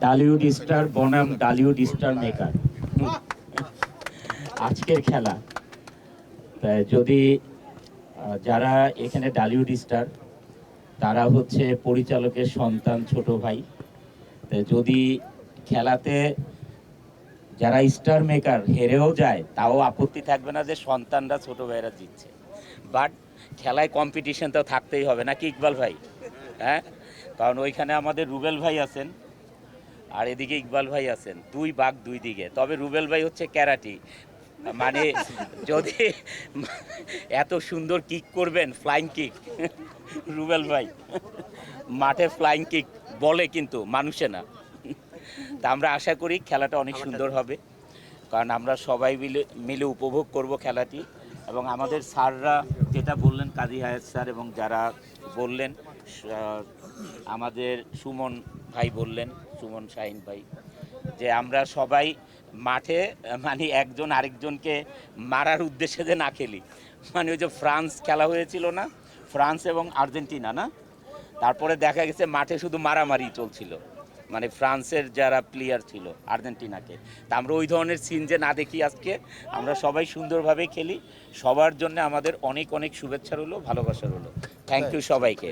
Dhallywood star বনাম Dhallywood star maker আজকের খেলা। তাই যদি যারা এখানে ডালিউড স্টার, তারা হচ্ছে পরিচালকের সন্তান, ছোট ভাই। তাই যদি খেলাতে যারা স্টার মেকার হেরেও যায়, তাও আপত্তি থাকবে না যে সন্তানরা, ছোট ভাইয়েরা জিতছে। বাট খেলায় কম্পিটিশন তো থাকতেই হবে নাকি ইকবাল ভাই? হ্যাঁ, কারণ ওইখানে আমাদের রুবেল ভাই আছেন, আর এদিকে ইকবাল ভাই আছেন, দুই বাঘ দুই দিকে। তবে রুবেল ভাই হচ্ছে ক্যারাটি, মানে যদি এত সুন্দর কিক করবেন, ফ্লাইং কিক, রুবেল ভাই মাঠে ফ্লাইং কিক বলে, কিন্তু মানুষে না। তা আমরা আশা করি খেলাটা অনেক সুন্দর হবে, কারণ আমরা সবাই মিলে মিলে উপভোগ করব খেলাটি। এবং আমাদের স্যাররা যেটা বললেন, কাজী হায়াত স্যার এবং যারা বললেন, আমাদের সুমন ভাই বললেন, সুমন শাহিন ভাই, যে আমরা সবাই মাঠে মানে একজন আরেকজনকে মারার উদ্দেশ্যে যে না খেলি। মানে ওই যে ফ্রান্স খেলা হয়েছিল না, ফ্রান্স এবং আর্জেন্টিনা না, তারপরে দেখা গেছে মাঠে শুধু মারামারি চলছিল, মানে ফ্রান্সের যারা প্লেয়ার ছিল আর্জেন্টিনাকে। তা আমরা ওই ধরনের সিন যে না দেখি আজকে, আমরা সবাই সুন্দরভাবে খেলি। সবার জন্য আমাদের অনেক অনেক শুভেচ্ছা রইলো, ভালোবাসা রইলো। থ্যাংক ইউ সবাইকে।